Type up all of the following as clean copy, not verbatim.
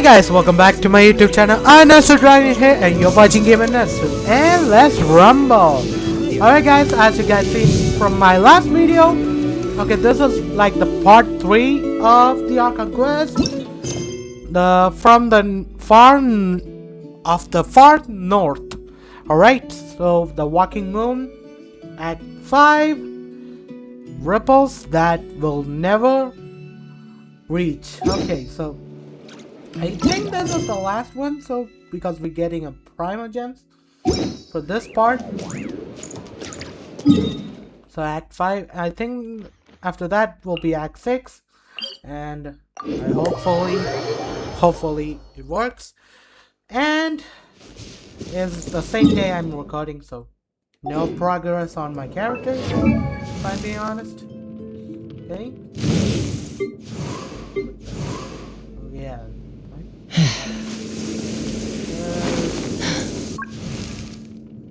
Hey guys, welcome back to my YouTube channel. I'm NOCTURNE here and you're watching Game and and let's rumble. Alright guys, as you guys see from my last video, okay, this is like the part 3 of the ARCHON quest. From the far north. Alright, so the walking moon at 5 ripples that will never reach. Okay, so I think this is the last one, so because we're getting a primal gems for this part. So Act 5, I think after that will be Act 6, and hopefully it works. And it's the same day I'm recording, so no progress on my characters, if I'm being honest. Okay. Yeah.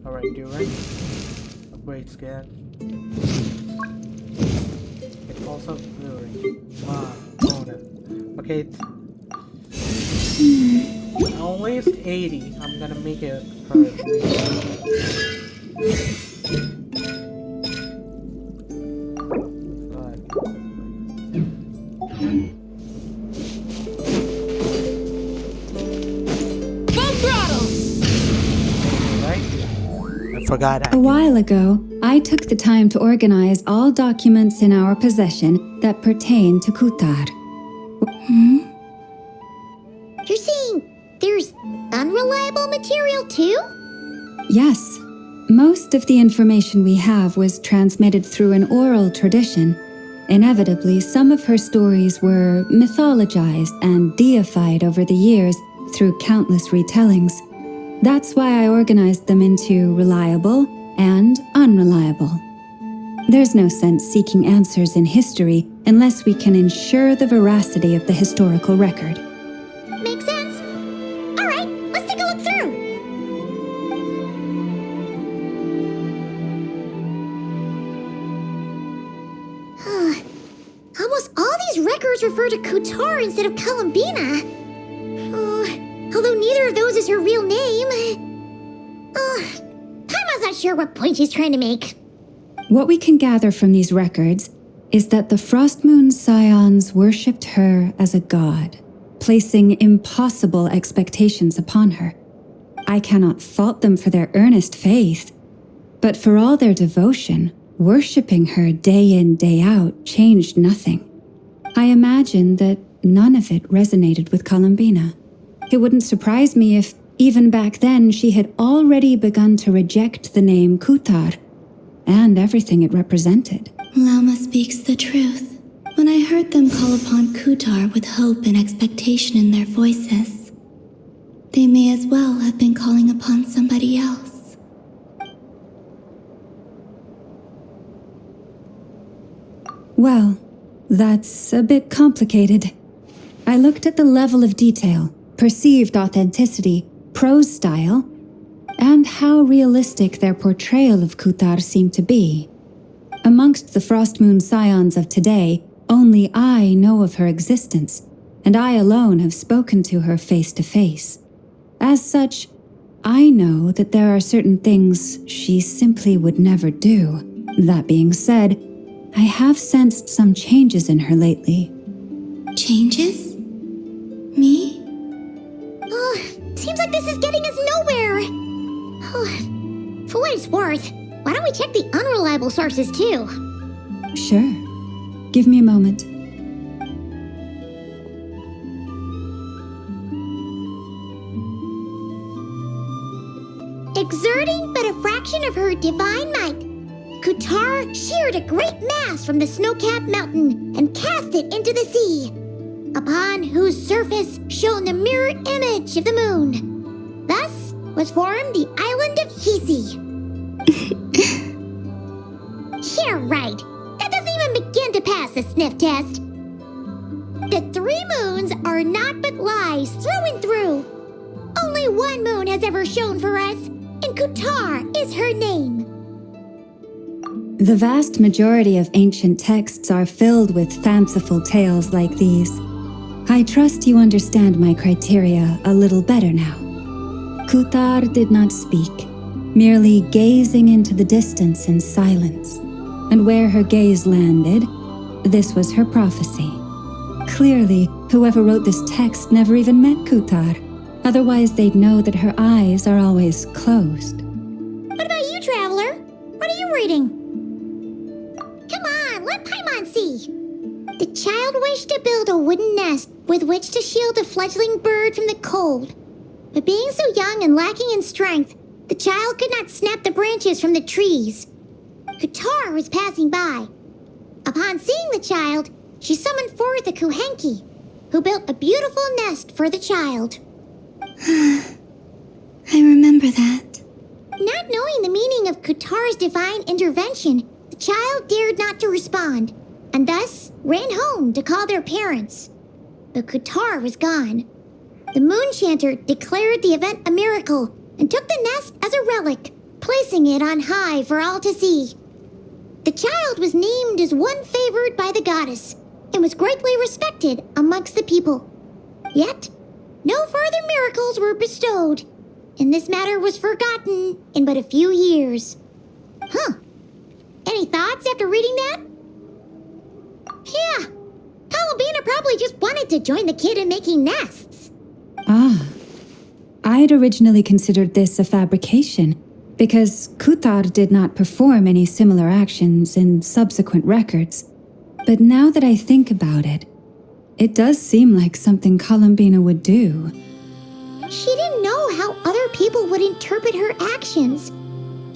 Alright, do right. Upgrade scan. It's also blurry. Wow, okay, only it's 80. I'm gonna make it A while ago, I took the time to organize all documents in our possession that pertain to Kutar. You're saying there's unreliable material too? Yes. Most of the information we have was transmitted through an oral tradition. Inevitably, some of her stories were mythologized and deified over the years through countless retellings. That's why I organized them into reliable and unreliable. There's no sense seeking answers in history unless we can ensure the veracity of the historical record. Makes sense. All right, let's take a look through. Almost all these records refer to Kutar instead of Columbina. Although neither of those is her real name. Paimon's not sure what point she's trying to make. What we can gather from these records is that the Frost Moon Scions worshipped her as a god, placing impossible expectations upon her. I cannot fault them for their earnest faith, but for all their devotion, worshipping her day in, day out changed nothing. I imagine that none of it resonated with Columbina. It wouldn't surprise me if, even back then, she had already begun to reject the name Kutar and everything it represented. Lama speaks the truth. When I heard them call upon Kutar with hope and expectation in their voices, they may as well have been calling upon somebody else. Well, that's a bit complicated. I looked at the level of detail, perceived authenticity, prose style, and how realistic their portrayal of Kutar seemed to be. Amongst the Frost Moon Scions of today, only I know of her existence, and I alone have spoken to her face to face. As such, I know that there are certain things she simply would never do. That being said, I have sensed some changes in her lately. Changes? Me? Seems like this is getting us nowhere. For what it's worth, why don't we check the unreliable sources too? Sure. Give me a moment. Exerting but a fraction of her divine might, Kutar sheared a great mass from the snow-capped mountain and cast it into the sea, upon whose surface shone the mirrored image of the moon. Thus was formed the island of Hisi. Yeah, right. That doesn't even begin to pass the sniff test. The 3 moons are naught but lies through and through. Only one moon has ever shone for us, and Kutar is her name. The vast majority of ancient texts are filled with fanciful tales like these. I trust you understand my criteria a little better now. Kutar did not speak, merely gazing into the distance in silence. And where her gaze landed, this was her prophecy. Clearly, whoever wrote this text never even met Kutar. Otherwise, they'd know that her eyes are always closed. What about you, Traveler? What are you reading? Come on, let Paimon see. The child wished to build a wooden nest with which to shield a fledgling bird from the cold. But being so young and lacking in strength, the child could not snap the branches from the trees. Kutar was passing by. Upon seeing the child, she summoned forth a Kuhenki, who built a beautiful nest for the child. I remember that. Not knowing the meaning of Kutar's divine intervention, the child dared not to respond, and thus ran home to call their parents. But Kutar was gone. The moon chanter declared the event a miracle and took the nest as a relic, placing it on high for all to see. The child was named as one favored by the goddess and was greatly respected amongst the people. Yet, no further miracles were bestowed, and this matter was forgotten in but a few years. Huh. Any thoughts after reading that? Yeah. Columbina probably just wanted to join the kid in making nests. Ah. I'd originally considered this a fabrication, because Kutar did not perform any similar actions in subsequent records. But now that I think about it, it does seem like something Columbina would do. She didn't know how other people would interpret her actions.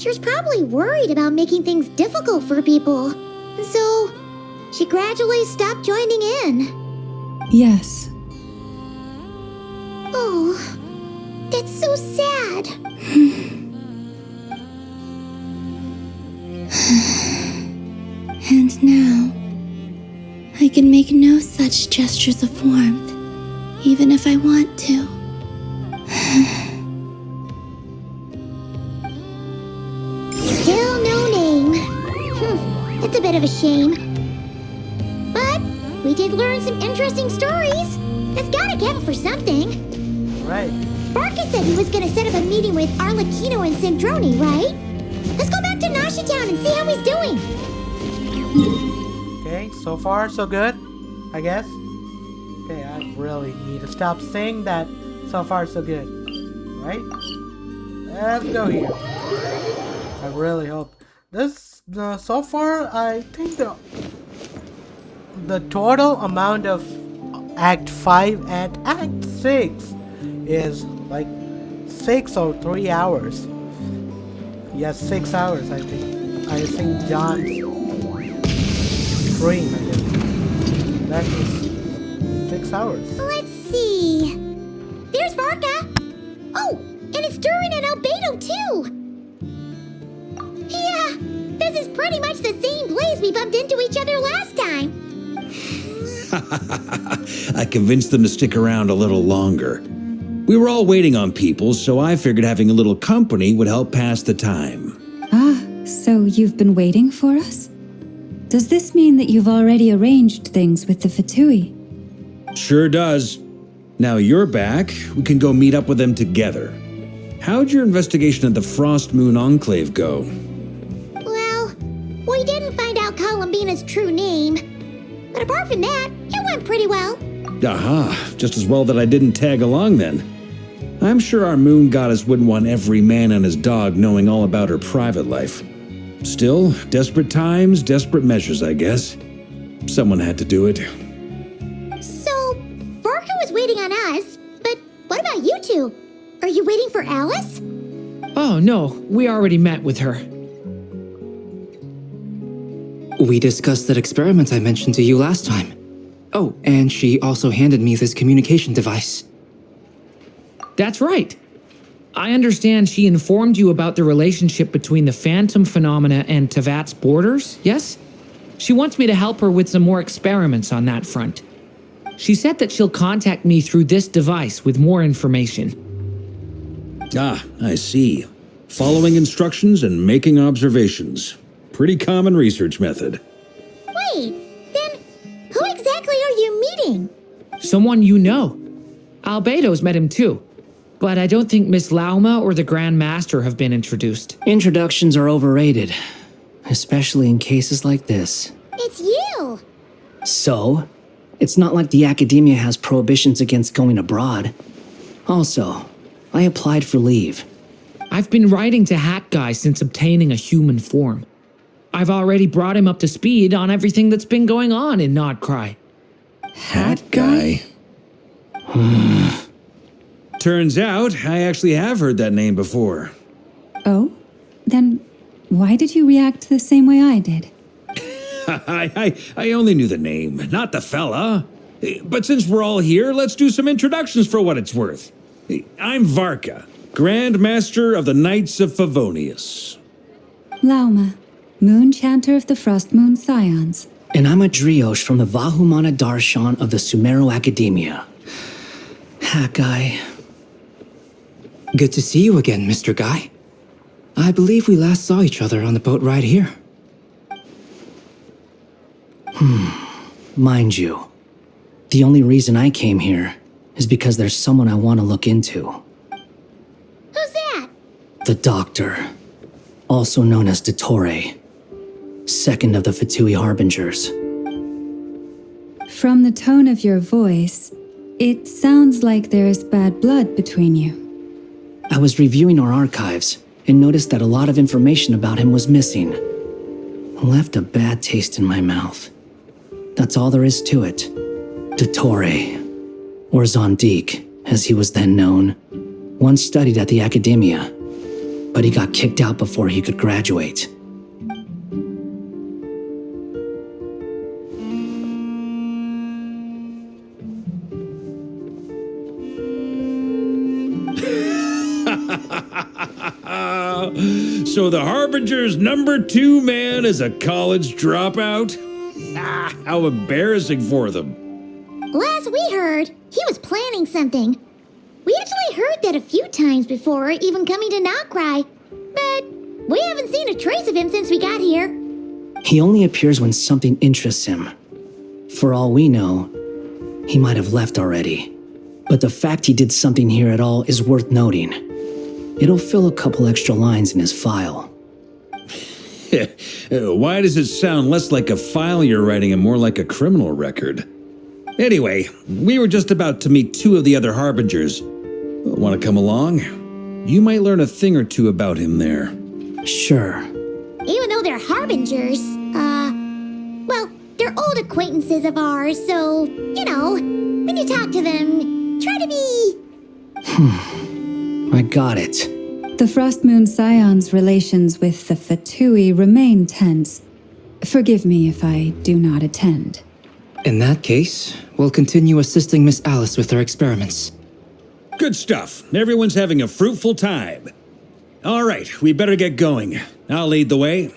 She was probably worried about making things difficult for people. And so, she gradually stopped joining in. Yes. Oh, that's so sad. And now, I can make no such gestures of warmth, even if I want to. Still no name. It's a bit of a shame. But we did learn some interesting stories. That's gotta count for something. Right. Barca said he was gonna set up a meeting with Arlecchino and Sandrone, right? Let's go back to Nasha Town and see how he's doing. Okay, so far so good, I guess. Okay, I really need to stop saying that so far so good. Right? Let's go here. I really hope this, so far, I think the total amount of Act 5 and Act 6 is like 6 or 3 hours. Yes, 6 hours, I think. I think John's stream, I guess. That is 6 hours. Let's see. There's Barca. Oh, and it's Durin and Albedo too. Yeah, this is pretty much the same place we bumped into each other last time. I convinced them to stick around a little longer. We were all waiting on people, so I figured having a little company would help pass the time. Ah, so you've been waiting for us? Does this mean that you've already arranged things with the Fatui? Sure does. Now you're back, we can go meet up with them together. How'd your investigation at the Frost Moon Enclave go? Well, we didn't find out Columbina's true name. But apart from that, it went pretty well. Aha, just as well that I didn't tag along then. I'm sure our moon goddess wouldn't want every man and his dog knowing all about her private life. Still, desperate times, desperate measures, I guess. Someone had to do it. So, Barca was waiting on us, but what about you two? Are you waiting for Alice? Oh, no, we already met with her. We discussed that experiment I mentioned to you last time. Oh, and she also handed me this communication device. That's right. I understand she informed you about the relationship between the phantom phenomena and Tevat's borders, yes? She wants me to help her with some more experiments on that front. She said that she'll contact me through this device with more information. Ah, I see. Following instructions and making observations. Pretty common research method. Wait, then who exactly are you meeting? someone you know. Albedo's met him too. But I don't think Miss Lauma or the Grand Master have been introduced. Introductions are overrated, especially in cases like this. It's you! So, it's not like the academia has prohibitions against going abroad. Also, I applied for leave. I've been writing to Hat Guy since obtaining a human form. I've already brought him up to speed on everything that's been going on in Nodcry. Hat guy. Turns out, I actually have heard that name before. Oh? Then why did you react the same way I did? I only knew the name, not the fella. But since we're all here, let's do some introductions for what it's worth. I'm Varka, Grand Master of the Knights of Favonius. Lauma, Moon Chanter of the Frost Moon Scions. And I'm a Driosh from the Vahumana Darshan of the Sumero Academia. Hat guy. Good to see you again, Mr. Guy. I believe we last saw each other on the boat ride here. Mind you, the only reason I came here is because there's someone I want to look into. Who's that? The Doctor, also known as Dottore, second of the Fatui Harbingers. From the tone of your voice, it sounds like there's bad blood between you. I was reviewing our archives and noticed that a lot of information about him was missing. Left a bad taste in my mouth. That's all there is to it. Dottore, or Zondik, as he was then known, once studied at the Academia, but he got kicked out before he could graduate. So the Harbinger's #2 man is a college dropout? How embarrassing for them. Last we heard, he was planning something. We actually heard that a few times before, even coming to Noctry, but we haven't seen a trace of him since we got here. He only appears when something interests him. For all we know, he might have left already. But the fact he did something here at all is worth noting. It'll fill a couple extra lines in his file. Why does it sound less like a file you're writing and more like a criminal record? Anyway, we were just about to meet 2 of the other Harbingers. Want to come along? You might learn a thing or two about him there. Sure. Even though they're Harbingers, well, they're old acquaintances of ours, so, you know, when you talk to them, try to be... I got it. The Frost Moon Scions' relations with the Fatui remain tense. Forgive me if I do not attend. In that case, we'll continue assisting Miss Alice with her experiments. Good stuff. Everyone's having a fruitful time. All right, we better get going. I'll lead the way.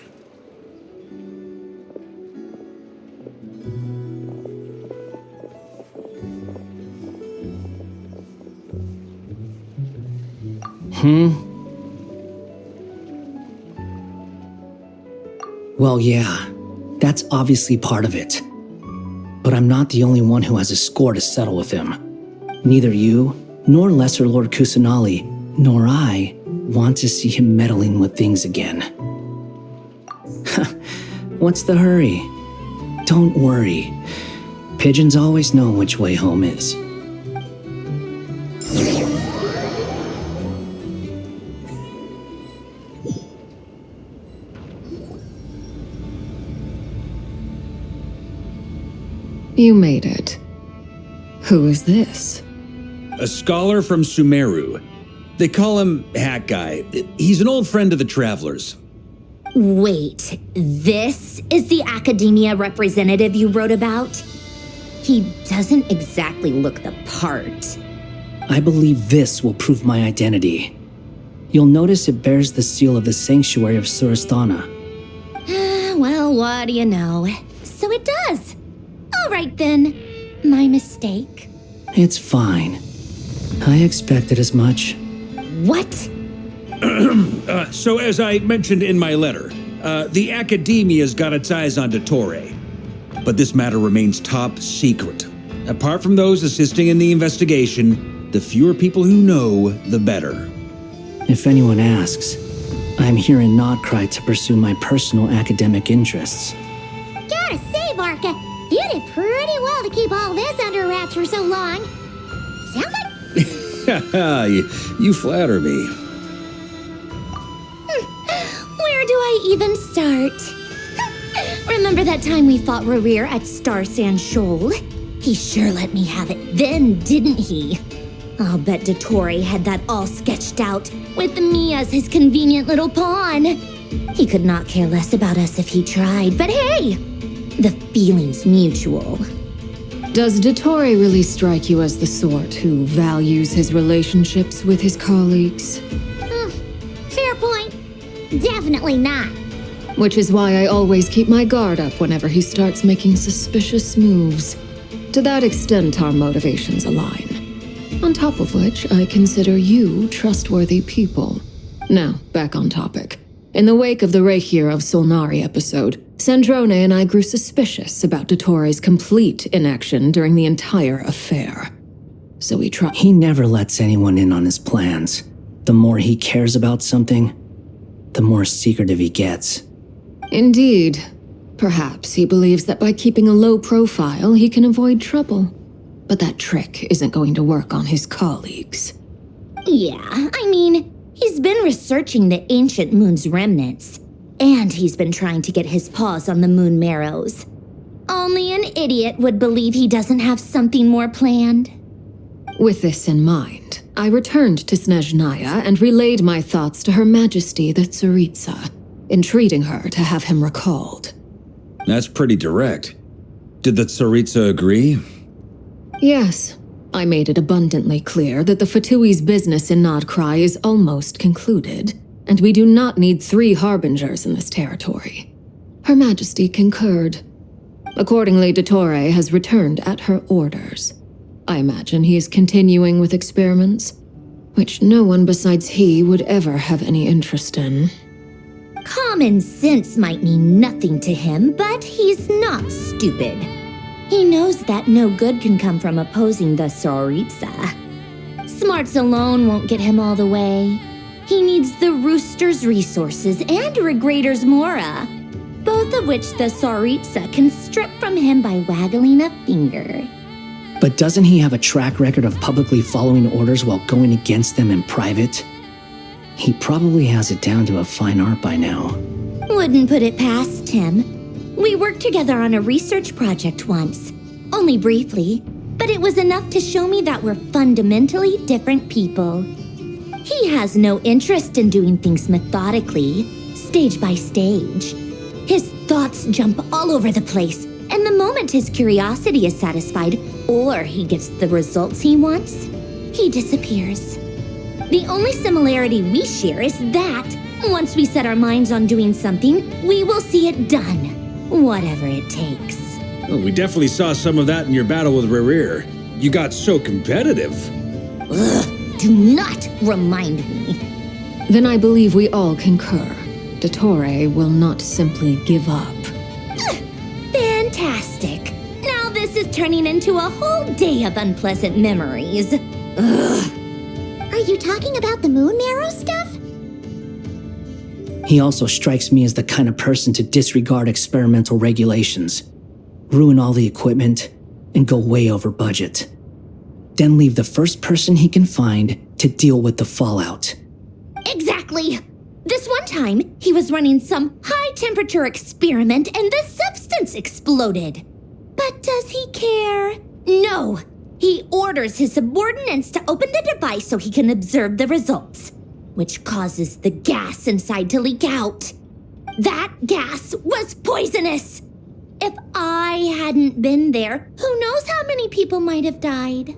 Well, yeah, that's obviously part of it. But I'm not the only one who has a score to settle with him. Neither you, nor Lesser Lord Kusanali, nor I want to see him meddling with things again. What's the hurry? Don't worry. Pigeons always know which way home is. You made it. Who is this? A scholar from Sumeru. They call him Hat Guy. He's an old friend of the Travelers. Wait, this is the academia representative you wrote about? He doesn't exactly look the part. I believe this will prove my identity. You'll notice it bears the seal of the Sanctuary of Surasthana. Well, what do you know? So it does. All right then. My mistake. It's fine. I expected as much. What? So as I mentioned in my letter, the Academia's got its eyes on Dottore. But this matter remains top secret. Apart from those assisting in the investigation, the fewer people who know, the better. If anyone asks, I'm here in NOCTURNE to pursue my personal academic interests. Gotta say, Varka, you did pretty well to keep all this under wraps for so long. Sounds like... You flatter me. Where do I even start? Remember that time we fought Rerir at Star Sand Shoal? He sure let me have it then, didn't he? I'll bet Dottore had that all sketched out, with me as his convenient little pawn. He could not care less about us if he tried, but hey! The feeling's mutual. Does Dottore really strike you as the sort who values his relationships with his colleagues? Fair point. Definitely not. Which is why I always keep my guard up whenever he starts making suspicious moves. To that extent, our motivations align. On top of which, I consider you trustworthy people. Now, back on topic. In the wake of the Reikir of Solnari episode, Sandrone and I grew suspicious about Dottore's complete inaction during the entire affair. So we tried. He never lets anyone in on his plans. The more he cares about something, the more secretive he gets. Indeed. Perhaps he believes that by keeping a low profile, he can avoid trouble. But that trick isn't going to work on his colleagues. Yeah, I mean, he's been researching the ancient moon's remnants. And he's been trying to get his paws on the moon marrows. Only an idiot would believe he doesn't have something more planned. With this in mind, I returned to Snezhnaya and relayed my thoughts to Her Majesty the Tsaritsa, entreating her to have him recalled. That's pretty direct. Did the Tsaritsa agree? Yes. I made it abundantly clear that the Fatui's business in Nodcry is almost concluded, and we do not need 3 harbingers in this territory. Her Majesty concurred. Accordingly, Dottore has returned at her orders. I imagine he is continuing with experiments, which no one besides he would ever have any interest in. Common sense might mean nothing to him, but he's not stupid. He knows that no good can come from opposing the Tsaritsa. Smarts alone won't get him all the way. He needs the Rooster's resources and Regrator's Mora, both of which the Tsaritsa can strip from him by waggling a finger. But doesn't he have a track record of publicly following orders while going against them in private? He probably has it down to a fine art by now. Wouldn't put it past him. We worked together on a research project once. Only briefly, but it was enough to show me that we're fundamentally different people. He has no interest in doing things methodically, stage by stage. His thoughts jump all over the place, and the moment his curiosity is satisfied, or he gets the results he wants, he disappears. The only similarity we share is that, once we set our minds on doing something, we will see it done, whatever it takes. Well, we definitely saw some of that in your battle with Rerir. You got so competitive. Ugh, do not remind me. Then I believe we all concur. Dottore will not simply give up. Fantastic. Now this is turning into a whole day of unpleasant memories. Ugh. Are you talking about the moon marrow stuff? He also strikes me as the kind of person to disregard experimental regulations, ruin all the equipment, and go way over budget. Then leave the first person he can find to deal with the fallout. Exactly. This one time, he was running some high-temperature experiment and the substance exploded. But does he care? No. He orders his subordinates to open the device so he can observe the results, which causes the gas inside to leak out. That gas was poisonous. If I hadn't been there, who knows how many people might have died.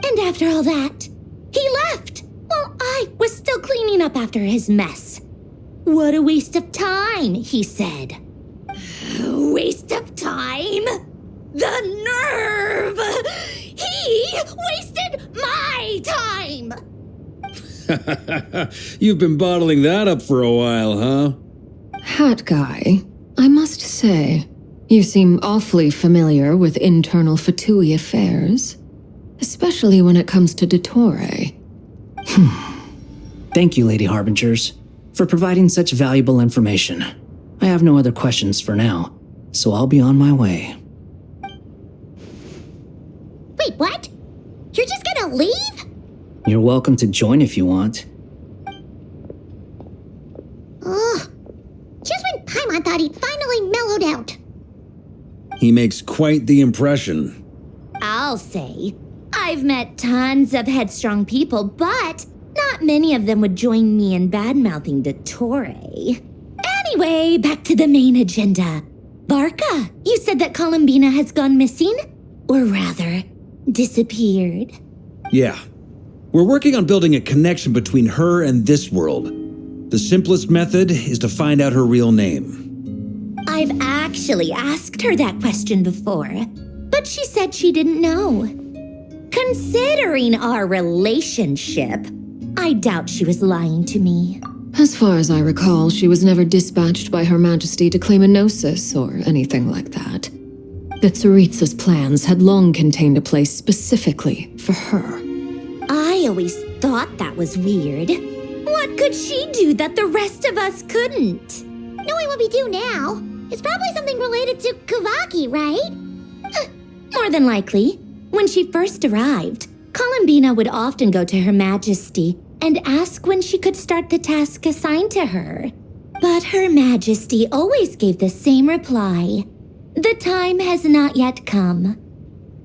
And after all that, he left while I was still cleaning up after his mess. What a waste of time, he said. Waste of time? The nerve! He wasted my time! You've been bottling that up for a while, huh? Hat guy, I must say, You seem awfully familiar with internal Fatui affairs, especially when it comes to Dottore. Thank you, Lady Harbingers, for providing such valuable information. I have no other questions for now, so I'll be on my way. Wait, what? You're just gonna leave? You're welcome to join if you want. Ugh. Just when Paimon thought he'd finally mellowed out. He makes quite the impression. I'll say. I've met tons of headstrong people, but not many of them would join me in bad-mouthing Dottore. Anyway, back to the main agenda. Barca, you said that Columbina has gone missing? Or rather, disappeared. Yeah. We're working on building a connection between her and this world. The simplest method is to find out her real name. I've actually asked her that question before, but she said she didn't know. Considering our relationship, I doubt she was lying to me. As far as I recall, she was never dispatched by Her Majesty to claim a gnosis or anything like that. The Tsaritsa's plans had long contained a place specifically for her. I always thought that was weird. What could she do that the rest of us couldn't? Knowing what we do now, it's probably something related to Kavaki, right? More than likely. When she first arrived, Columbina would often go to Her Majesty and ask when she could start the task assigned to her. But Her Majesty always gave the same reply. The time has not yet come.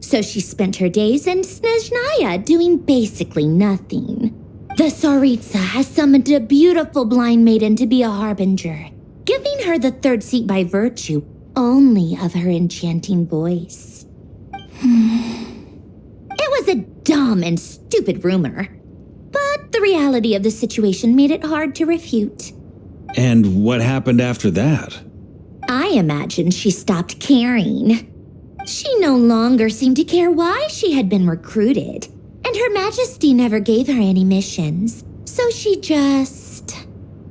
So she spent her days in Snezhnaya doing basically nothing. The Tsaritsa has summoned a beautiful blind maiden to be a harbinger, giving her the third seat by virtue only of her enchanting voice. It was a dumb and stupid rumor, but the reality of the situation made it hard to refute. And what happened after that? I imagine she stopped caring. She no longer seemed to care why she had been recruited, and Her Majesty never gave her any missions, so she just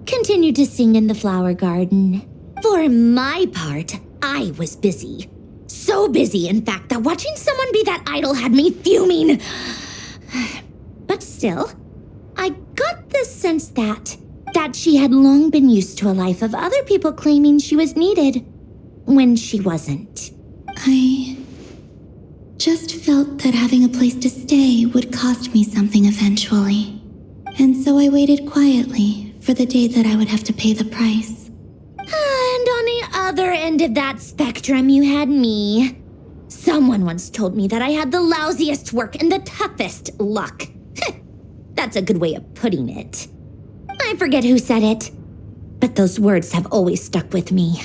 continued to sing in the flower garden. For my part, I was busy. So busy, in fact, that watching someone be that idol had me fuming. But still, I got the sense that she had long been used to a life of other people claiming she was needed when she wasn't. I just felt that having a place to stay would cost me something eventually. And so I waited quietly for the day that I would have to pay the price. And on the other end of that spectrum, you had me. Someone once told me that I had the lousiest work and the toughest luck. That's a good way of putting it. I forget who said it, but those words have always stuck with me.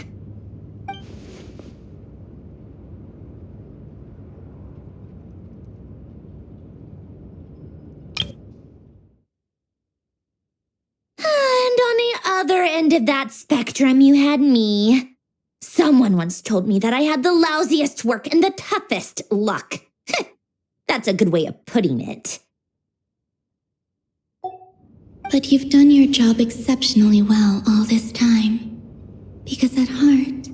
And on the other end of that spectrum, you had me. Someone once told me that I had the lousiest work and the toughest luck. That's a good way of putting it. But you've done your job exceptionally well all this time. Because at heart,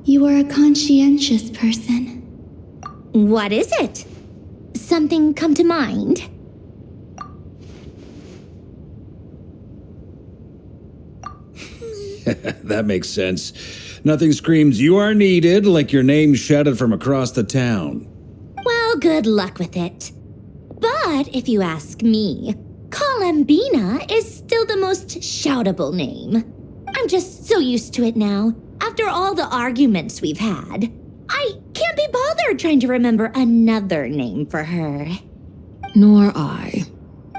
you are a conscientious person. What is it? Something come to mind? That makes sense. Nothing screams you are needed like your name shouted from across the town. Well, good luck with it. But if you ask me, Columbina is still the most shoutable name. I'm just so used to it now. After all the arguments we've had, I can't be bothered trying to remember another name for her. Nor I.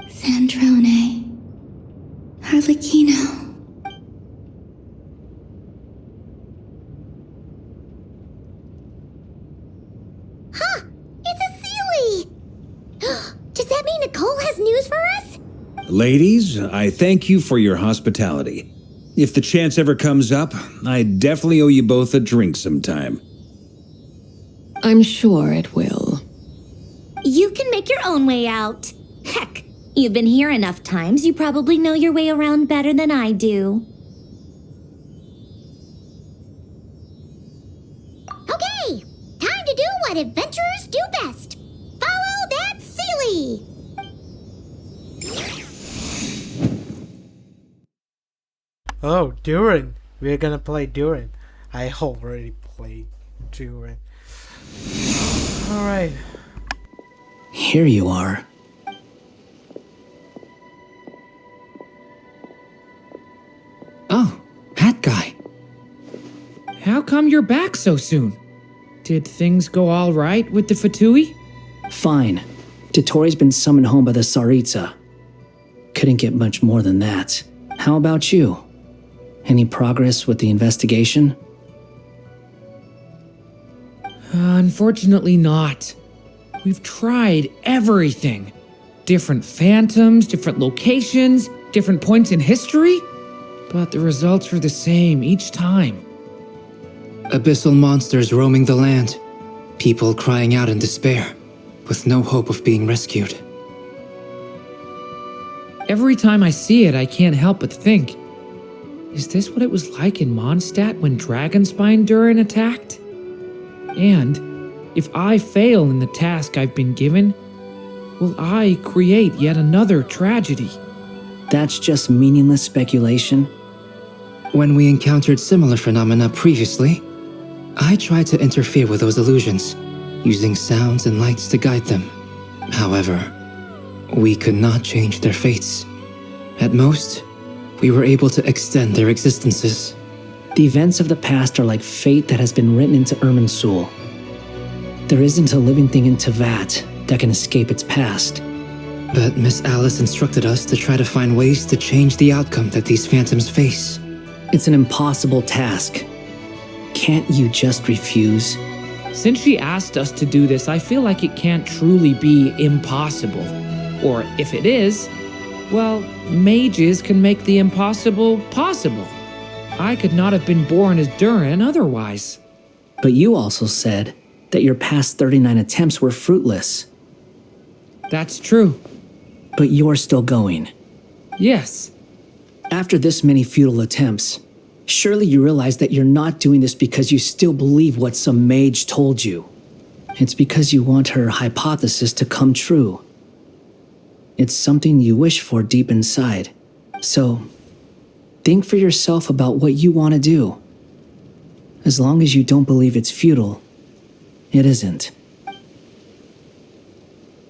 Sandrone. Harlequino. It's a Sealy! Does that mean Nicole has news for us? Ladies, I thank you for your hospitality. If the chance ever comes up, I definitely owe you both a drink sometime. I'm sure it will. You can make your own way out. Heck, you've been here enough times, you probably know your way around better than I do. Oh, Duran. We're gonna play Duran. I already played Duran. Alright. Here you are. Oh, that guy. How come you're back so soon? Did things go all right with the Fatui? Fine. Dotori's been summoned home by the Tsaritsa. Couldn't get much more than that. How about you? Any progress with the investigation? Unfortunately not. We've tried everything. Different phantoms, different locations, different points in history. But the results are the same each time. Abyssal monsters roaming the land. People crying out in despair, with no hope of being rescued. Every time I see it, I can't help but think, is this what it was like in Mondstadt when Dragonspine Durin attacked? And if I fail in the task I've been given, will I create yet another tragedy? That's just meaningless speculation. When we encountered similar phenomena previously, I tried to interfere with those illusions, using sounds and lights to guide them. However, we could not change their fates. At most, we were able to extend their existences. The events of the past are like fate that has been written into Irminsul. There isn't a living thing in Teyvat that can escape its past. But Miss Alice instructed us to try to find ways to change the outcome that these phantoms face. It's an impossible task. Can't you just refuse? Since she asked us to do this, I feel like it can't truly be impossible. Or if it is, well, mages can make the impossible possible. I could not have been born as Durin otherwise. But you also said that your past 39 attempts were fruitless. That's true. But you're still going. Yes. After this many futile attempts, surely you realize that you're not doing this because you still believe what some mage told you. It's because you want her hypothesis to come true. It's something you wish for deep inside. So, think for yourself about what you want to do. As long as you don't believe it's futile, it isn't.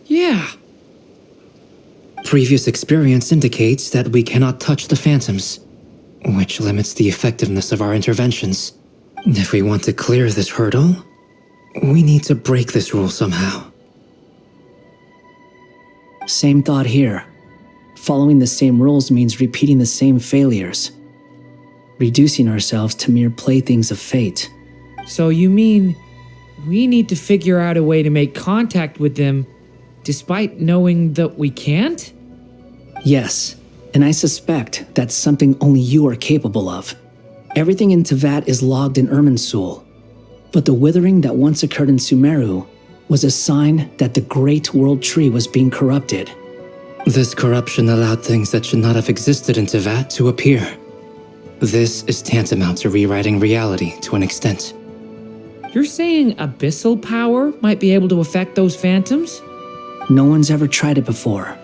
Yeah. Previous experience indicates that we cannot touch the phantoms, which limits the effectiveness of our interventions. If we want to clear this hurdle, we need to break this rule somehow. Same thought here. Following the same rules means repeating the same failures. Reducing ourselves to mere playthings of fate. So you mean we need to figure out a way to make contact with them despite knowing that we can't? Yes, and I suspect that's something only you are capable of. Everything in Teyvat is logged in Irminsul, but the withering that once occurred in Sumeru was a sign that the Great World Tree was being corrupted. This corruption allowed things that should not have existed in Teyvat to appear. This is tantamount to rewriting reality to an extent. You're saying abyssal power might be able to affect those phantoms? No one's ever tried it before.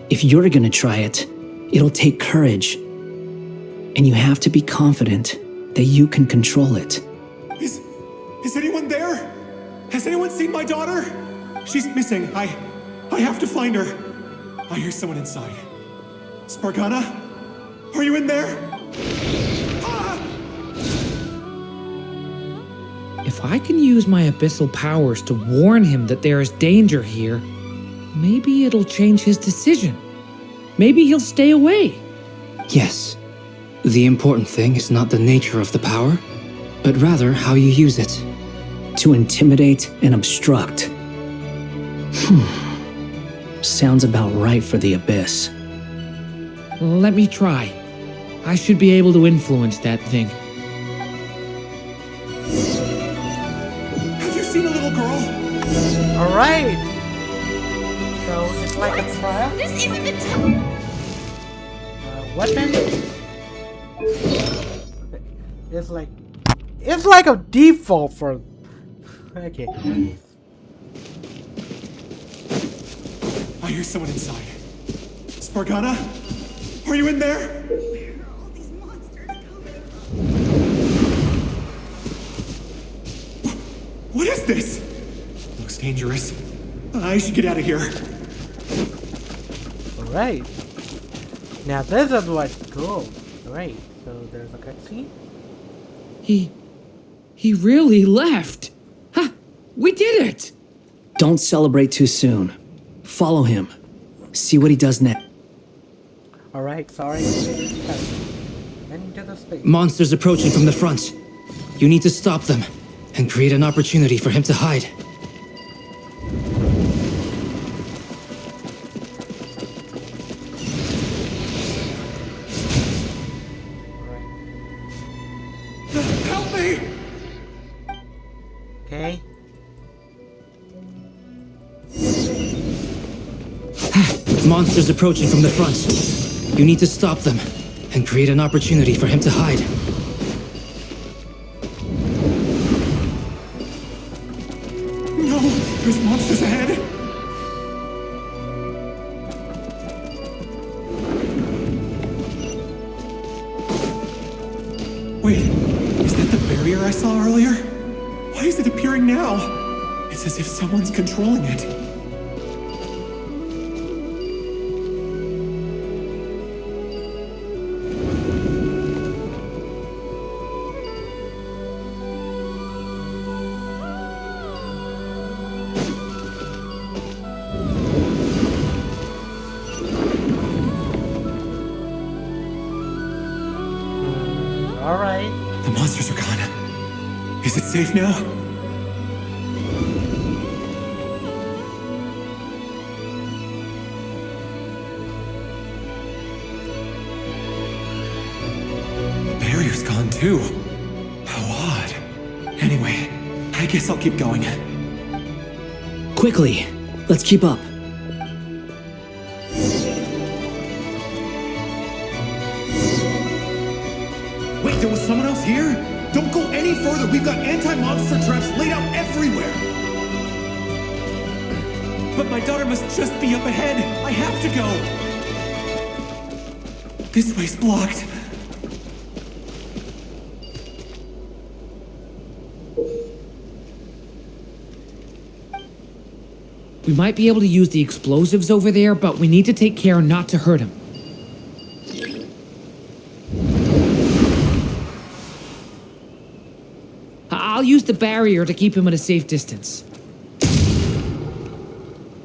If you're gonna try it, it'll take courage. And you have to be confident that you can control it. Is anyone there? Has anyone seen my daughter? She's missing. I have to find her. I hear someone inside. Spargana? Are you in there? Ah! If I can use my abyssal powers to warn him that there is danger here, maybe it'll change his decision. Maybe he'll stay away. Yes. The important thing is not the nature of the power, but rather how you use it. To intimidate and obstruct. Sounds about right for the Abyss. Let me try. I should be able to influence that thing. Have you seen a little girl? Alright. So it's like a trial. This isn't the time. Weapon. It's like a default for. Okay. I hear someone inside. Spargana? Are you in there? Where are all these monsters? What is this? Looks dangerous. I should get out of here. Alright. Now this is what's cool. Alright, so there's a cutscene. He really left. Ha! We did it! Don't celebrate too soon. Follow him. See what he does next. Alright, sorry. Into the space. Monsters approaching from the front. You need to stop them and create an opportunity for him to hide. Help me! Okay. Monsters approaching from the front. You need to stop them and create an opportunity for him to hide. No! There's monsters ahead! Wait, is that the barrier I saw earlier? Why is it appearing now? It's as if someone's controlling it. Alright. The monsters are gone. Is it safe now? The barrier's gone too. How odd. Anyway, I guess I'll keep going. Quickly, let's keep up. Wait, there was someone else here? Don't go any further. We've got anti-monster traps laid out everywhere. But my daughter must just be up ahead. I have to go. This way's blocked. We might be able to use the explosives over there, but we need to take care not to hurt him. I'll use the barrier to keep him at a safe distance.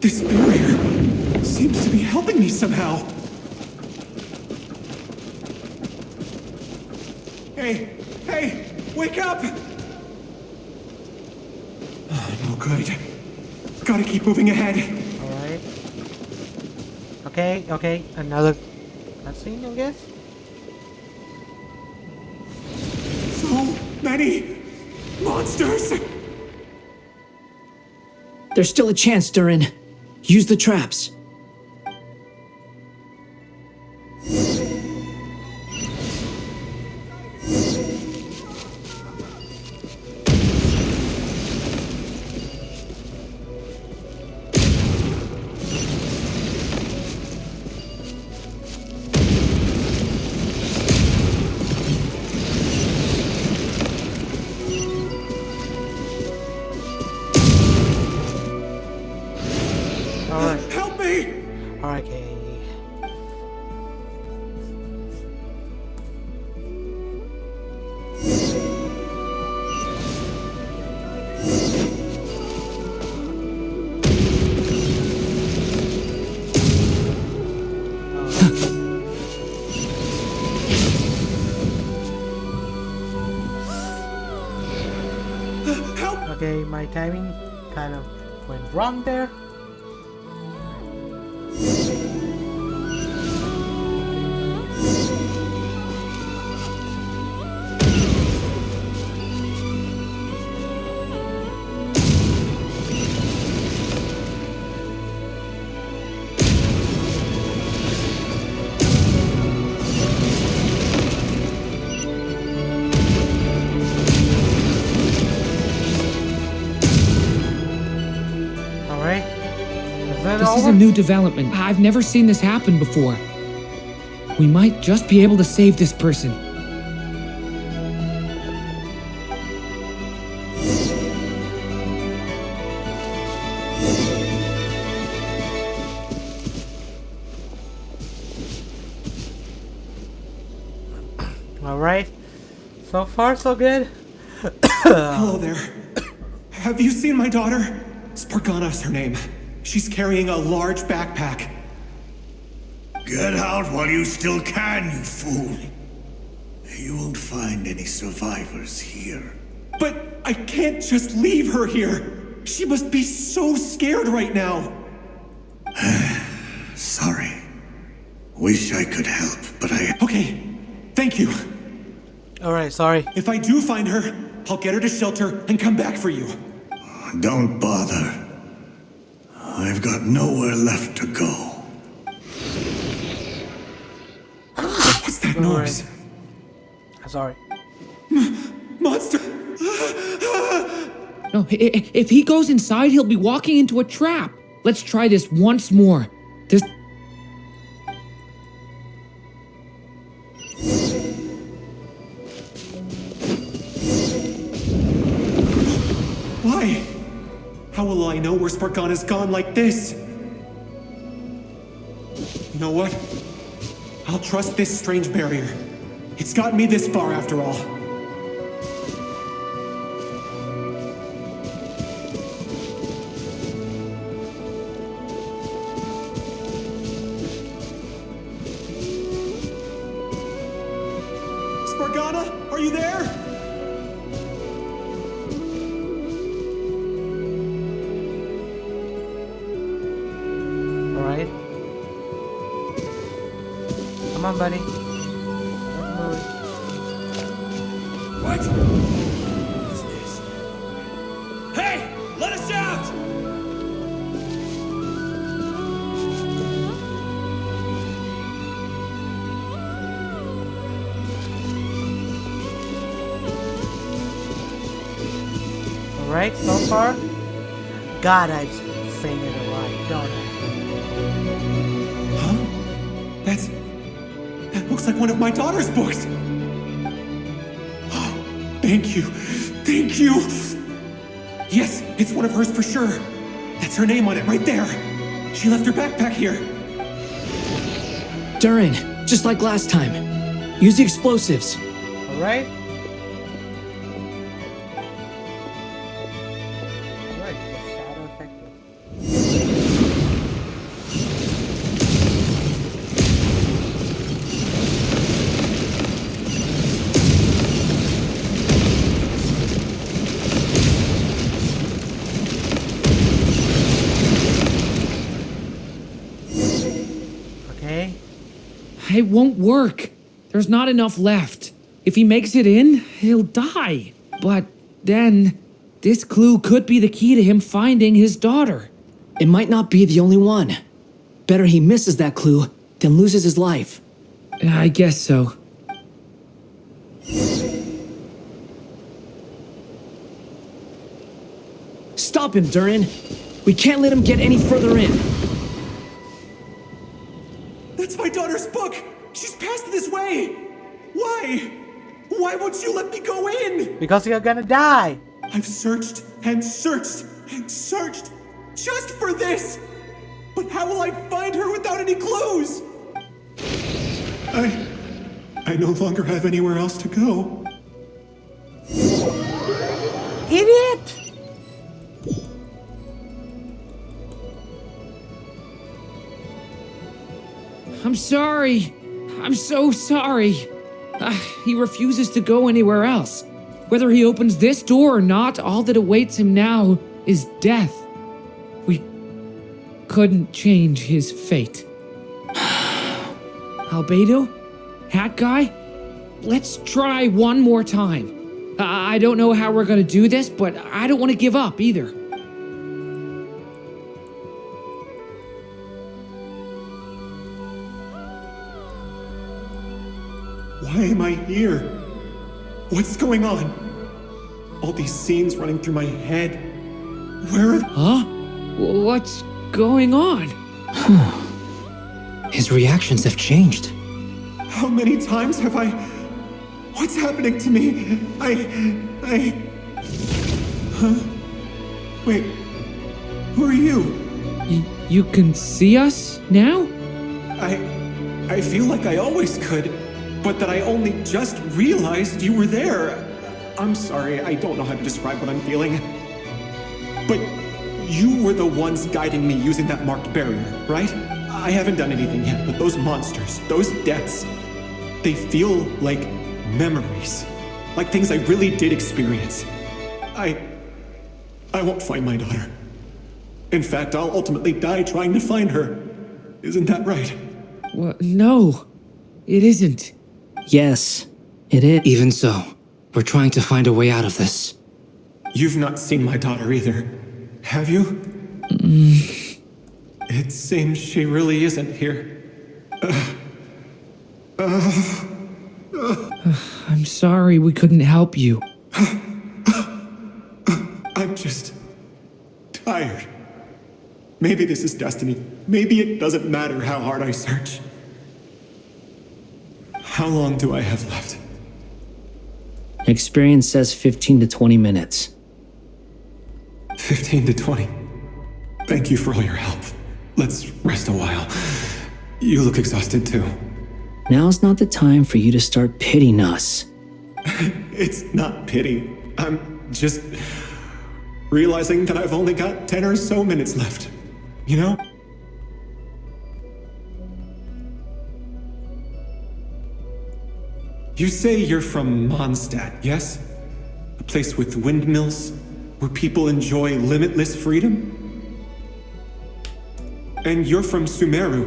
This barrier seems to be helping me somehow. Hey, wake up! Oh, no good. Gotta keep moving ahead. Alright. Okay, another cutscene, I guess? So many monsters! There's still a chance, Durin. Use the traps. Help me! Okay. Help! Okay, my timing kind of went wrong there. Alright. Is that This is over? a new development. I've never seen this happen before. We might just be able to save this person. Alright. So far, so good. Hello there. Have you seen my daughter? Spargana's her name. She's carrying a large backpack. Get out while you still can, you fool. You won't find any survivors here. But I can't just leave her here. She must be so scared right now. Sorry. Wish I could help, but Okay, thank you. Alright, sorry. If I do find her, I'll get her to shelter and come back for you. Don't bother. I've got nowhere left to go. What's that noise? Sorry. Monster! No, if he goes inside, he'll be walking into a trap. Let's try this once more. This... Why? How will I know where Spargana's gone like this? You know what? I'll trust this strange barrier. It's gotten me this far after all. Spargana, are you there? Alright. Come on, buddy. What? What's this? Hey! Let us out! Alright, so far. God, I'm saying it right, don't I? That looks like one of my daughter's books. Oh, thank you. Thank you. Yes, it's one of hers for sure. That's her name on it right there. She left her backpack here. Durin, just like last time. Use the explosives. Alright. Alright, the shadow effective. Okay. It won't work. There's not enough left. If he makes it in, he'll die. But then, this clue could be the key to him finding his daughter. It might not be the only one. Better he misses that clue than loses his life. I guess so. Stop him, Durin. We can't let him get any further in. That's my daughter's book. She's passed this way. Why? Why won't you let me go in? Because you're gonna die. I've searched and searched and searched just for this. But how will I find her without any clues? I no longer have anywhere else to go. Idiot! I'm sorry. I'm so sorry. He refuses to go anywhere else. Whether he opens this door or not, all that awaits him now is death. We couldn't change his fate. Albedo? Hat Guy? Let's try one more time. I don't know how we're gonna do this, but I don't want to give up either. Why am I here? What's going on? All these scenes running through my head. Where are Huh? What's going on? His reactions have changed. How many times have I... What's happening to me? Huh? Wait. Who are you? You can see us now? I feel like I always could. but that I only just realized you were there. I'm sorry, I don't know how to describe what I'm feeling. But you were the ones guiding me using that marked barrier, right? I haven't done anything yet, but those monsters, those deaths, they feel like memories. Like things I really did experience. I won't find my daughter. In fact, I'll ultimately die trying to find her. Isn't that right? Well, no, it isn't. Yes, it is. Even so, we're trying to find a way out of this. You've not seen my daughter either, have you? It seems she really isn't here. I'm sorry we couldn't help you. I'm just tired. Maybe this is destiny. Maybe it doesn't matter how hard I search. How long do I have left? Experience says 15 to 20 minutes. 15 to 20. Thank you for all your help. Let's rest a while. You look exhausted too. Now's not the time for you to start pitying us. It's not pity. I'm just realizing that I've only got 10 or so minutes left. You know? You say you're from Mondstadt, yes? A place with windmills, where people enjoy limitless freedom? And you're from Sumeru,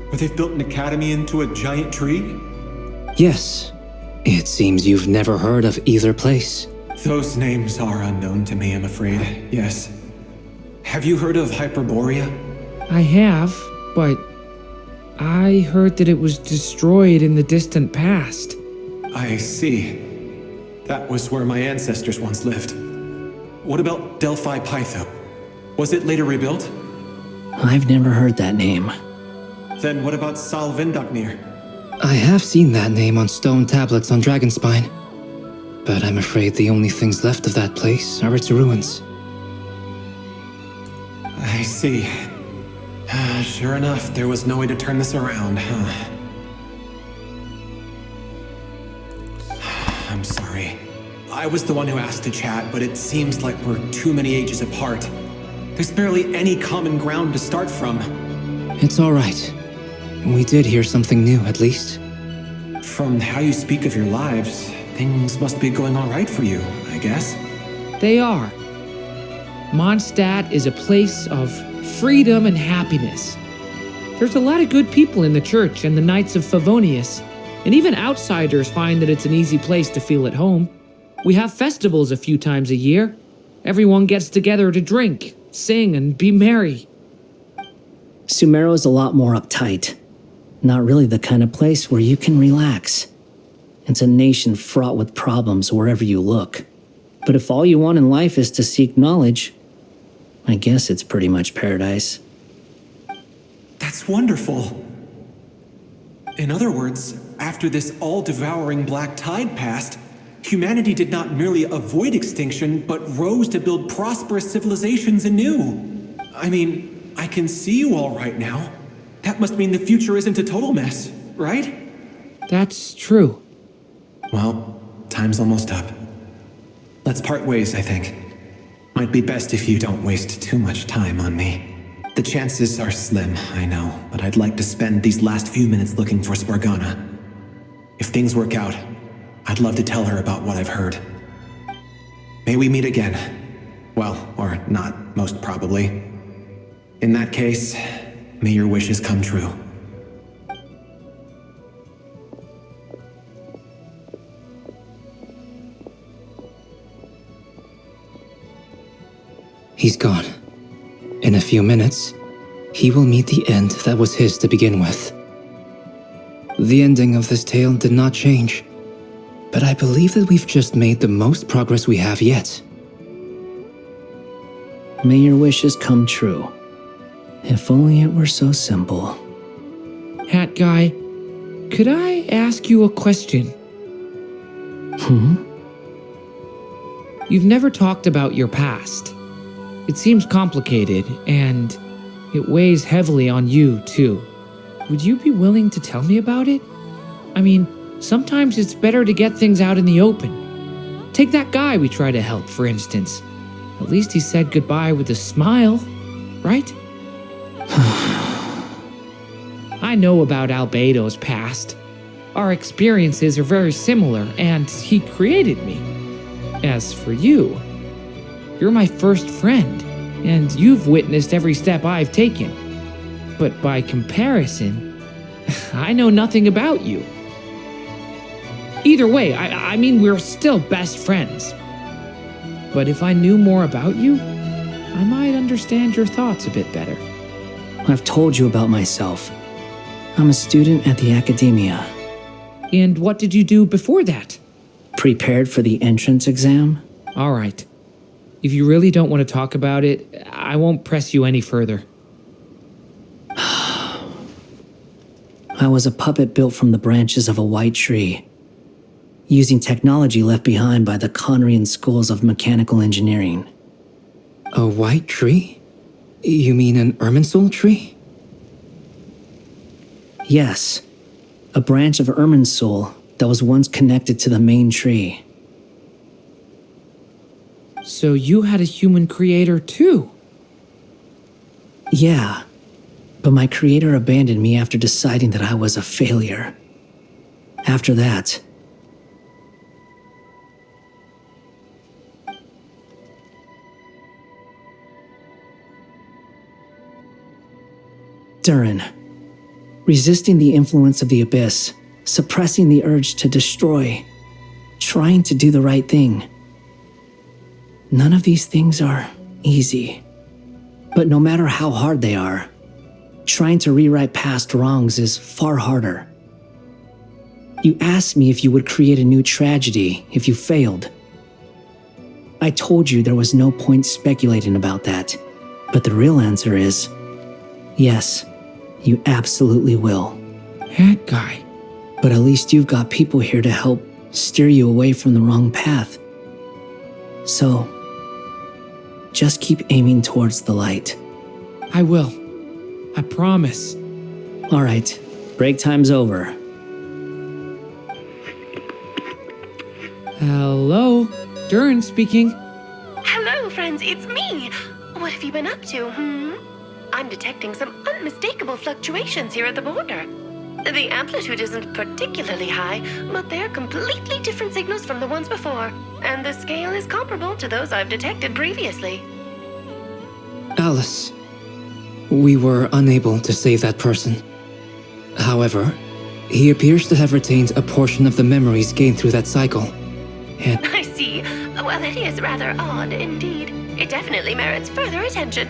where they've built an academy into a giant tree? Yes. It seems you've never heard of either place. Those names are unknown to me, I'm afraid, yes. Have you heard of Hyperborea? I have, but I heard that it was destroyed in the distant past. I see. That was where my ancestors once lived. What about Delphi Pytho? Was it later rebuilt? I've never heard that name. Then what about Sal Vindaknir? I have seen that name on stone tablets on Dragonspine, but I'm afraid the only things left of that place are its ruins. I see. Sure enough, there was no way to turn this around, huh? I'm sorry. I was the one who asked to chat, but it seems like we're too many ages apart. There's barely any common ground to start from. It's all right. We did hear something new, at least. From how you speak of your lives, things must be going all right for you, I guess. They are. Mondstadt is a place of freedom and happiness. There's a lot of good people in the church and the Knights of Favonius, and even outsiders find that it's an easy place to feel at home. We have festivals a few times a year. Everyone gets together to drink, sing, and be merry. Sumeru is a lot more uptight. Not really the kind of place where you can relax. It's a nation fraught with problems wherever you look. But if all you want in life is to seek knowledge, I guess it's pretty much paradise. That's wonderful. In other words, after this all-devouring black tide passed, humanity did not merely avoid extinction, but rose to build prosperous civilizations anew. I mean, I can see you all right now. That must mean the future isn't a total mess, right? That's true. Well, time's almost up. Let's part ways, I think. Might be best if you don't waste too much time on me. The chances are slim, I know, but I'd like to spend these last few minutes looking for Spargana. If things work out, I'd love to tell her about what I've heard. May we meet again. Well, or not, most probably. In that case, may your wishes come true. He's gone. In a few minutes, he will meet the end that was his to begin with. The ending of this tale did not change, but I believe that we've just made the most progress we have yet. May your wishes come true. If only it were so simple. Hat guy, could I ask you a question? You've never talked about your past. It seems complicated, and it weighs heavily on you, too. Would you be willing to tell me about it? I mean, Sometimes it's better to get things out in the open. Take that guy we try to help, for instance. At least he said goodbye with a smile, right? I know about Albedo's past. Our experiences are very similar, and he created me. As for you, you're my first friend, and you've witnessed every step I've taken. But by comparison, I know nothing about you. Either way, I mean, we're still best friends. But if I knew more about you, I might understand your thoughts a bit better. I've told you about myself. I'm a student at the academia. And what did you do before that? Prepared for the entrance exam? All right. If you really don't want to talk about it, I won't press you any further. I was a puppet built from the branches of a white tree, using technology left behind by the Conrian schools of mechanical engineering. A white tree? You mean an Irminsul tree? Yes, a branch of Irminsul that was once connected to the main tree. So you had a human creator too? Yeah, but my creator abandoned me after deciding that I was a failure. After that, Durin, resisting the influence of the abyss, suppressing the urge to destroy, trying to do the right thing. None of these things are easy. But no matter how hard they are, trying to rewrite past wrongs is far harder. You asked me if you would create a new tragedy if you failed. I told you there was no point speculating about that, but the real answer is, yes, you absolutely will. That guy. But at least you've got people here to help steer you away from the wrong path. So, just keep aiming towards the light. I will. I promise. All right, break time's over. Hello? Durin speaking. Hello, friends, it's me. What have you been up to, I'm detecting some unmistakable fluctuations here at the border. The amplitude isn't particularly high, but they're completely different signals from the ones before, and the scale is comparable to those I've detected previously. Alice, we were unable to save that person. However, he appears to have retained a portion of the memories gained through that cycle. And I see. Well, it is rather odd indeed. It definitely merits further attention.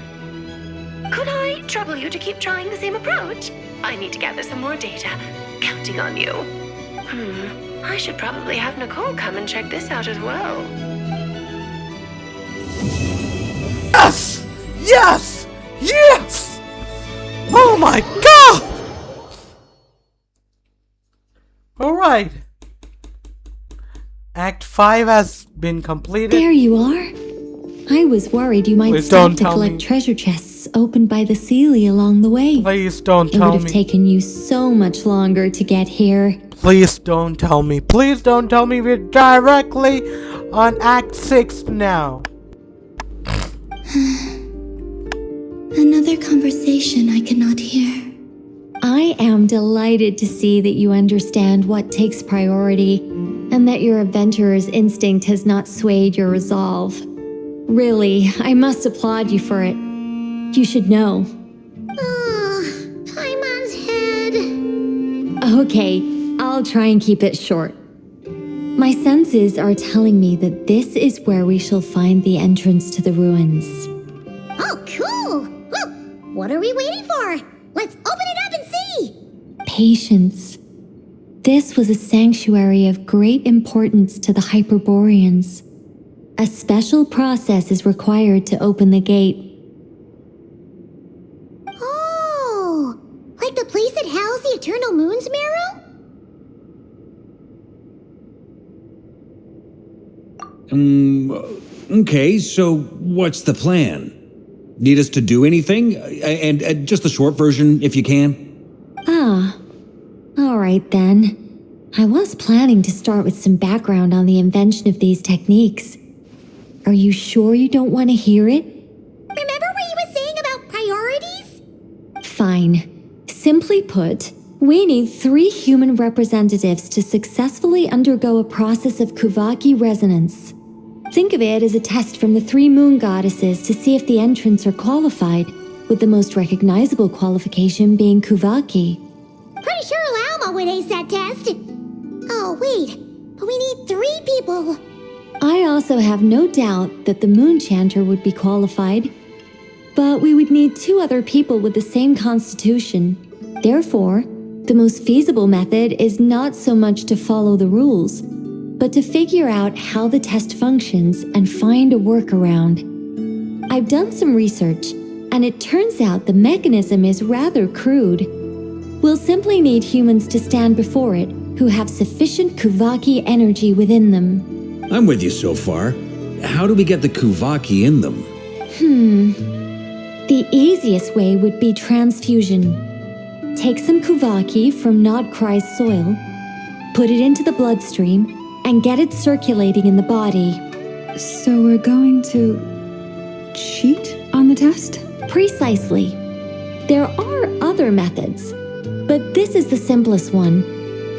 Could I trouble you to keep trying the same approach? I need to gather some more data. Counting on you. I should probably have Nicole come and check this out as well. Yes! Yes! Yes! Oh my god! Alright. Act 5 has been completed. There you are. I was worried you might Please stop don't to tell collect me. treasure chests opened by the Seelie along the way. Please don't It would tell have me. taken you so much longer to get here. Please don't tell me. Please don't tell me we're directly on Act 6 now. Another conversation I cannot hear. I am delighted to see that you understand what takes priority and that your adventurer's instinct has not swayed your resolve. Really, I must applaud you for it. You should know. Paimon's head. Okay, I'll try and keep it short. My senses are telling me that this is where we shall find the entrance to the ruins. Oh, cool. Well, what are we waiting for? Let's open it up and see. Patience. This was a sanctuary of great importance to the Hyperboreans. A special process is required to open the gate. Oh, like the place that housed the Eternal Moon's marrow? Okay, so what's the plan? Need us to do anything? And just the short version, if you can. Ah, all right then. I was planning to start with some background on the invention of these techniques. Are you sure you don't want to hear it? Remember what you were saying about priorities? Fine. Simply put, we need 3 human representatives to successfully undergo a process of Kuvaki resonance. Think of it as a test from the 3 moon goddesses to see if the entrants are qualified, with the most recognizable qualification being Kuvaki. Pretty sure Lauma would ace that test. Oh, wait. But we need 3 people. I also have no doubt that the moon chanter would be qualified, but we would need 2 other people with the same constitution. Therefore, the most feasible method is not so much to follow the rules, but to figure out how the test functions and find a workaround. I've done some research, and it turns out the mechanism is rather crude. We'll simply need humans to stand before it who have sufficient Kuvaki energy within them. I'm with you so far. How do we get the Kuvaki in them? The easiest way would be transfusion. Take some Kuvaki from Nodcry's soil, put it into the bloodstream, and get it circulating in the body. So we're going to cheat on the test? Precisely. There are other methods, but this is the simplest one.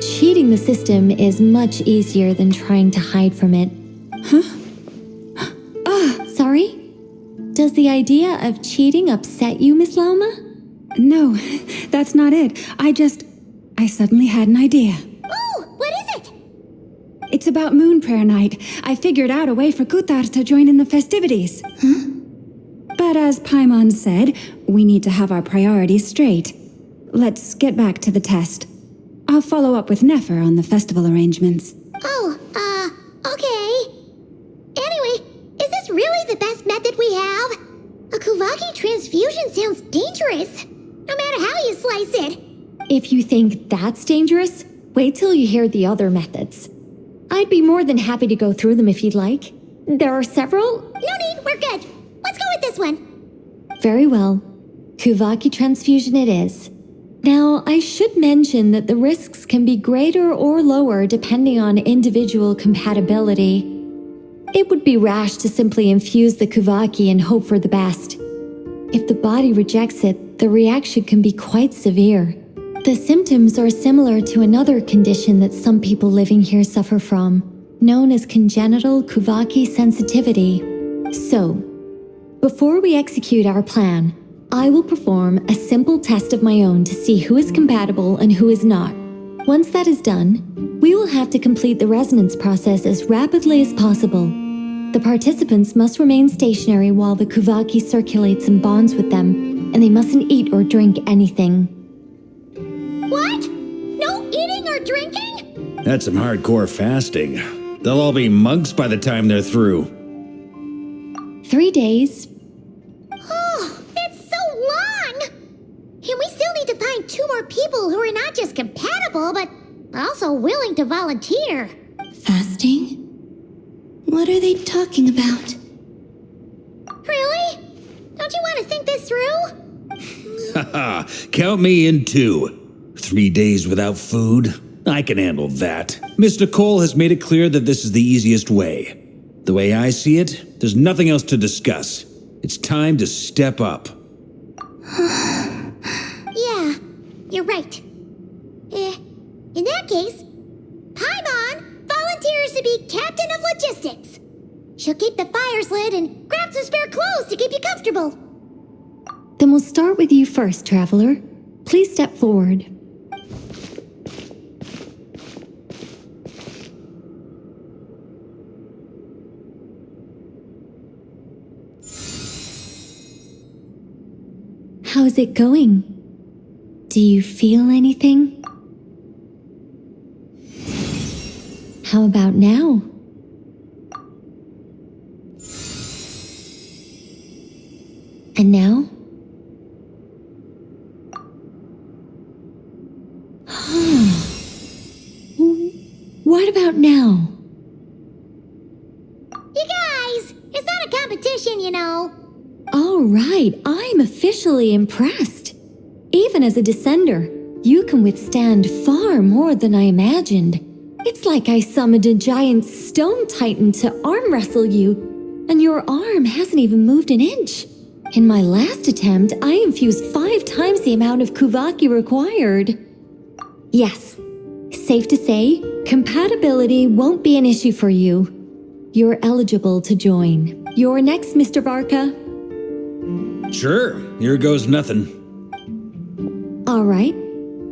Cheating the system is much easier than trying to hide from it. Sorry? Does the idea of cheating upset you, Miss Lauma? No, that's not it. I suddenly had an idea. Ooh, what is it? It's about Moon Prayer Night. I figured out a way for Kutar to join in the festivities. But as Paimon said, we need to have our priorities straight. Let's get back to the test. I'll follow up with Nefer on the festival arrangements. Oh, okay. Anyway, is this really the best method we have? A Kuvaki transfusion sounds dangerous, no matter how you slice it. If you think that's dangerous, wait till you hear the other methods. I'd be more than happy to go through them if you'd like. There are several. No need, we're good. Let's go with this one. Very well. Kuvaki transfusion it is. Now, I should mention that the risks can be greater or lower depending on individual compatibility. It would be rash to simply infuse the Kuvaki and hope for the best. If the body rejects it, the reaction can be quite severe. The symptoms are similar to another condition that some people living here suffer from, known as congenital Kuvaki sensitivity. So, before we execute our plan, I will perform a simple test of my own to see who is compatible and who is not. Once that is done, we will have to complete the resonance process as rapidly as possible. The participants must remain stationary while the Kuvaki circulates and bonds with them, and they mustn't eat or drink anything. What? No eating or drinking? That's some hardcore fasting. They'll all be monks by the time they're through. 3 days. Oh, that's so long! And we still need to find 2 more people who are not just compatible, but also willing to volunteer. Fasting? What are they talking about? Really? Don't you want to think this through? Haha, count me in too. 3 days without food? I can handle that. Mr. Cole has made it clear that this is the easiest way. The way I see it, there's nothing else to discuss. It's time to step up. Yeah, you're right. In that case, Paimon volunteers to be captain of logistics. She'll keep the fires lit and grab some spare clothes to keep you comfortable. Then we'll start with you first, traveler. Please step forward. How's it going? Do you feel anything? How about now? And now? What about now? You guys, it's not a competition, you know. All right, I'm officially impressed. Even as a descender, You can withstand far more than I imagined. It's like I summoned a giant stone titan to arm wrestle you, and your arm hasn't even moved an inch. In my last attempt, I infused 5 times the amount of Kuvaki required. Yes, safe to say, compatibility won't be an issue for you. You're eligible to join. You're next, Mr. Varka. Sure, here goes nothing. All right,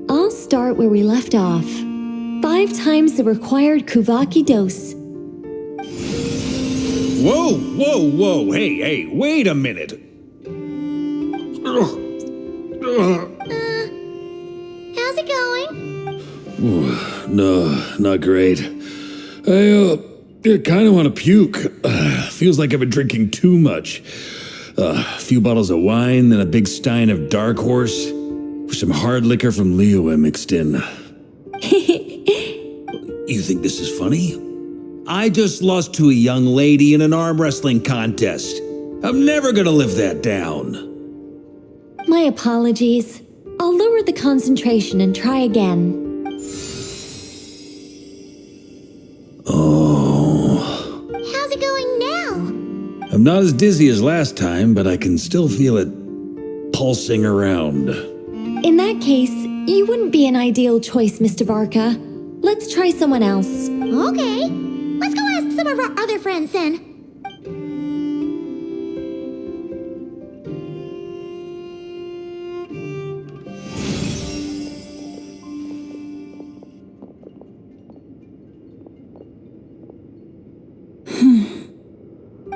I'll start where we left off. 5 times the required Kuvaki dose. Whoa, whoa, whoa, hey, wait a minute. How's it going? No, not great. I kind of want to puke. Feels like I've been drinking too much. A few bottles of wine, then a big stein of Dark Horse, with some hard liquor from Liyue mixed in. You think this is funny? I just lost to a young lady in an arm wrestling contest. I'm never gonna live that down. My apologies. I'll lower the concentration and try again. Oh. How's it going now? I'm not as dizzy as last time, but I can still feel it pulsing around. In that case, you wouldn't be an ideal choice, Mr. Varka. Let's try someone else. Okay. Let's go ask some of our other friends then.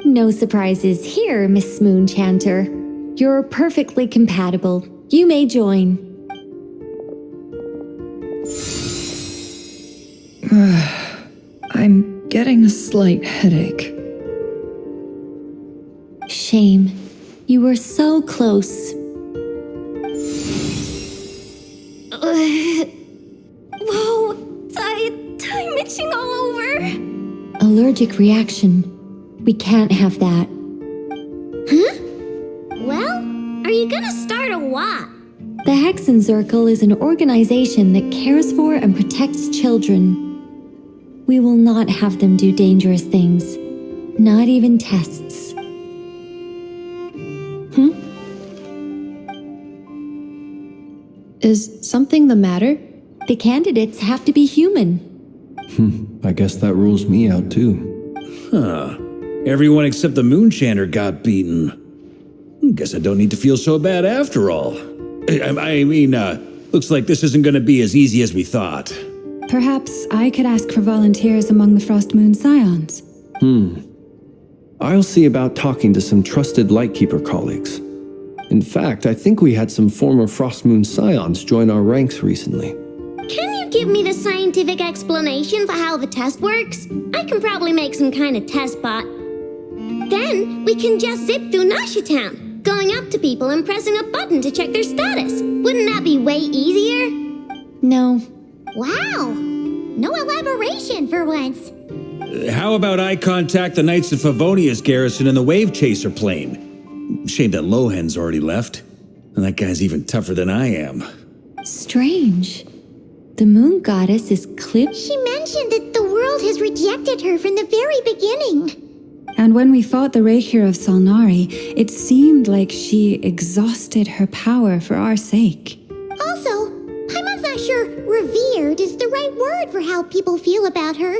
No surprises here, Miss Moonchanter. You're perfectly compatible. You may join. I'm getting a slight headache. Shame. You were so close. Whoa, I'm itching all over. Allergic reaction. We can't have that. Huh? Well, are you gonna start a what? The Hexenzirkel is an organization that cares for and protects children. We will not have them do dangerous things. Not even tests. Is something the matter? The candidates have to be human. I guess that rules me out too. Huh. Everyone except the Moonchanter got beaten. Guess I don't need to feel so bad after all. I mean, looks like this isn't gonna be as easy as we thought. Perhaps I could ask for volunteers among the Frost Moon Scions. I'll see about talking to some trusted Lightkeeper colleagues. In fact, I think we had some former Frost Moon Scions join our ranks recently. Can you give me the scientific explanation for how the test works? I can probably make some kind of test bot. Then we can just zip through Nasha Town, going up to people and pressing a button to check their status. Wouldn't that be way easier? No. Wow. No elaboration for once. How about I contact the Knights of Favonia's garrison in the Wave Chaser plane? Shame that Lohan's already left. And that guy's even tougher than I am. Strange. The moon goddess is She mentioned that the world has rejected her from the very beginning. And when we fought the Reikir of Salnari, it seemed like she exhausted her power for our sake. Also, I'm not sure revered is the right word for how people feel about her.